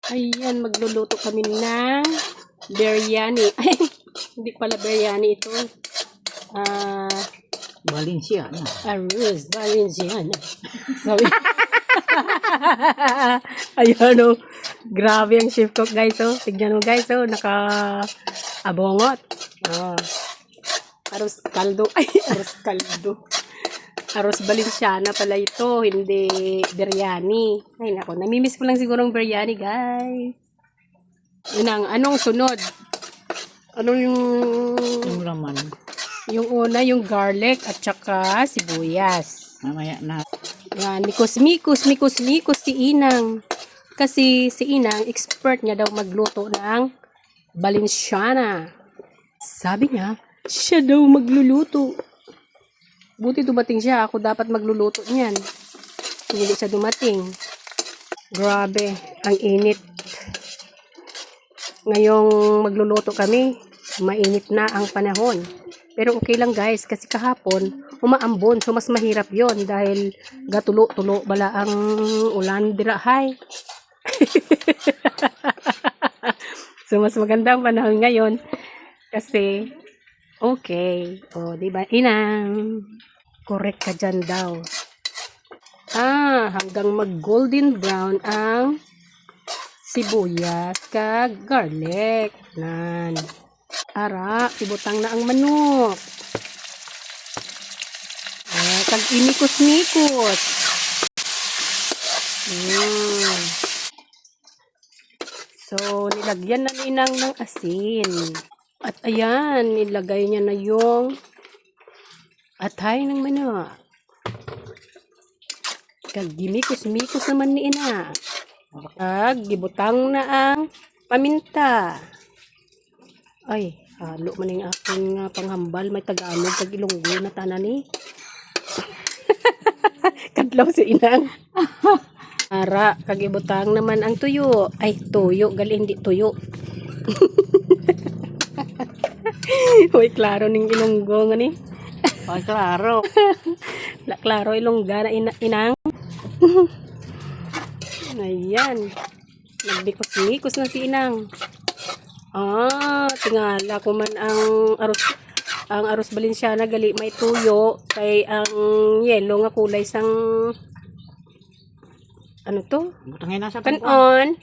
Ayan, magluluto kami ng biryani. Ay, hindi pala biryani ito. Valenciana. Arroz Valenciana. Sabi. Ayan o. Grabe ang chef cook guys oh. Tignan mo guys oh. Naka-abongot. Oh. Arroz kaldo. Ay, arroz kaldo. Arroz Valenciana pala ito. Hindi biryani. Ay nako. Namimiss ko lang siguro ang biryani guys. Anong sunod? Anong Yung laman. yung una, yung garlic at saka sibuyas. Mamaya na. Yan, mikos-mikos si Inang. Kasi si Inang, expert niya daw magluto ng Valenciana. Sabi niya, siya daw magluluto. Buti dumating siya, ako dapat magluluto niyan. Hindi siya dumating. Grabe, ang init. Ngayong magluluto kami, mainit na ang panahon. Pero okay lang guys, kasi kahapon, umaambon. So mas mahirap yon dahil gatulo-tulo bala ang ulan dirahay. So mas maganda ang panahon ngayon. Kasi, okay. O, diba? Inang. Correct ka dyan daw. Hanggang mag-golden brown ang sibuyas kag garlic. Nan. Ara, ibutang na ang manok. Kag imikos-mikos. So, nilagyan na ni Inang ng asin. At ayan, nilagay niya na yung atay ng manok. Kag gimikos-mikos naman ni Ina. Kag gibutang na ang paminta. Ay, halo man yung aking panghambal. May Tagalog, kag Ilonggo na tanan ni. Kadlaw si Inang. Ara, kag ibutang naman ang tuyo. Ay, tuyo. Gali, hindi tuyo. Uy, klaro ning Ilonggo nga ni. Ay, klaro. Klaro Ilongga na Inang. Ayan. Nagbikos-mikos na si Inang. Tingala ko man ang arroz Valenciana gali may tuyo kay ang yellow nga kulay sang ano to? Butangin na sa Kanon.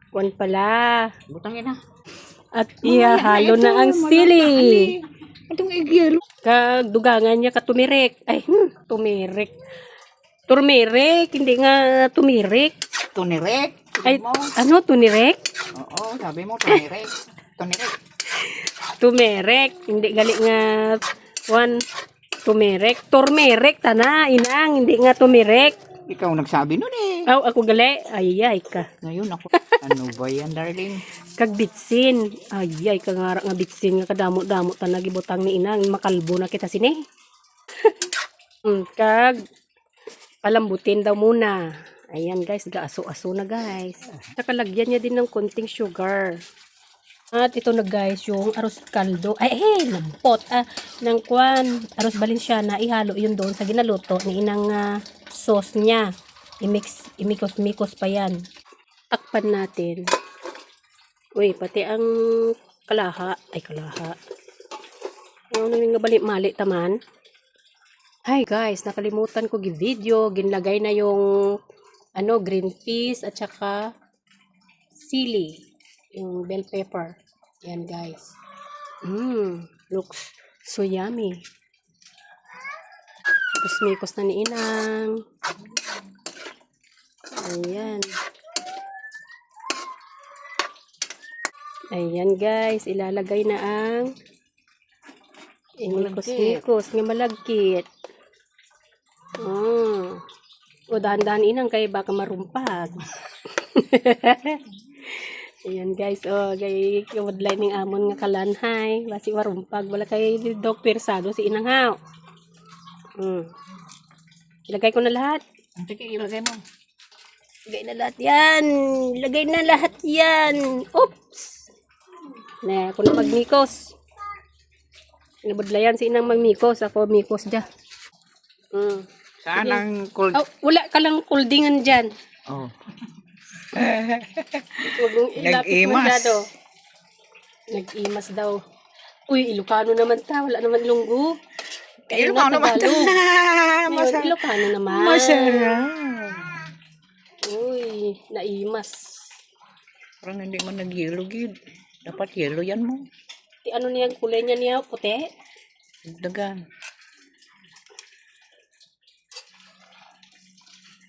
Kuan pala. Butangin na. At ihalo na ang sili. Itong igyero. Kag dugangan niya ka tumirik. Ay, tumirik. Turmeric, hindi nga tumirik. Tunirek. Ay, ano tumirik? Oo, sabi mo tunirek. Tunirek. Tumerek, hindi gali nga one tumerek, turmerek tana Inang, hindi nga tumerek. Ikaw nagsabi nun eh. Ako gali, ayay ka. Ngayon ako. Ano ba yan, darling? Kag bitsin, ayay ka nga bitsin nga kadamo-damo ta nagibutang ni Inang, makalbo na kita sini. Kag palambutin daw muna. Ayan guys, gaaso-aso na guys. Nakalagyan niya din ng konting sugar. At ito na guys, yung arroz kaldo. Ay, lampot. Ng kwan, arroz Valenciana. Ihalo yun doon sa ginaluto ni Inang sauce niya. Imikos-mikos pa yan. Takpan natin. Uy, pati ang kalaha. Ay, kalaha. Ano nga balik-mali taman? Hi guys, nakalimutan ko gi-video. Ginlagay na yung green peas at saka sili. Yung bell pepper. Yan guys. Looks so yummy. Mikos na ni Inang. Ayan. Ayan guys. Ilalagay na ang mikos-mikos nga malagkit. O dahan-dahan Inang kay baka marumpag. Ayan guys, kay kawadlay ning amon nga kalanhay, basi marumpag wala kay dog persado si Inang haw. Ilagay ko na lahat. Sige, ilagay mo. Ilagay na lahat yan. Ilagay na lahat yan. Oops. Na, ako na magmikos. Inabudlayan si Inang magmikos. Ako mikos dyan. Saan ang cold? Wala ka lang kuldingan dyan. Oh. Huwag mong ilapit Nag-imas. masyado. Nag-imas daw. Uy, Ilocano naman ta. Wala naman Ilonggo. Kaya Ilocano naman. Tagalog. Ngayon, Masarap. Ilocano naman. Masarap. Uy, naimas. Parang hindi man nag-yellow, gid. Dapat yellow yan mo. Ano niya, kulay niya puti? Dagan.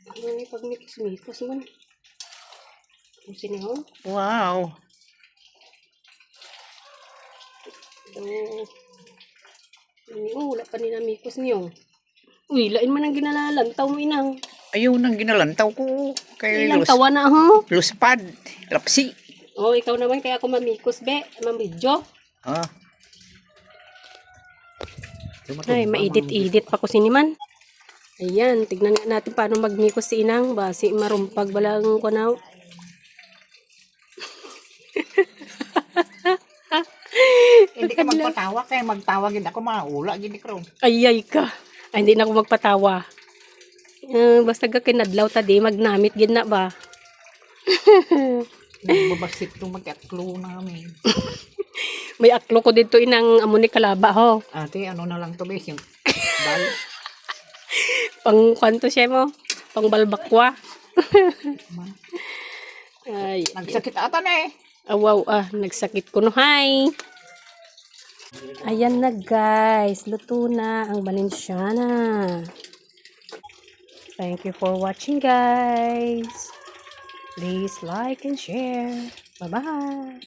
Ano niya pag mikos man? Ano siniho? Wow. Wala pa ni namikos niyo. Uy, lain man ang ginalalantaw mo inang. Ayaw nang ginalantaw ko. Kay Inang tawa na ho. luspad. Lapsi. Oh, ikaw naman kaya ako mamikos be. Mamidyo. Ah. Ay, maidit-idit pa ko siniman. Ayan, tignan nga natin paano magmikos si inang. Basi marumpag balang ko na. Hindi ka magpatawa kaya magtawagin ako maula gini ko. Ayay ka. Ay, hindi na ako magpatawa. Basta ka kinadlaw tadi, magnamit gid na ba? Nagbabasit to mag-aklo namin. May aklo ko dito inang amo ni kalaba ho. Ate, ano na lang to bes yung bal. Pang kwanto siya mo? Pang balbakwa. Ay, Nagsakit ata na eh. awaw nagsakit ko no. Hi. Ayan na guys, luto na ang Balenciana. Thank you for watching guys. Please like and share. Bye-bye.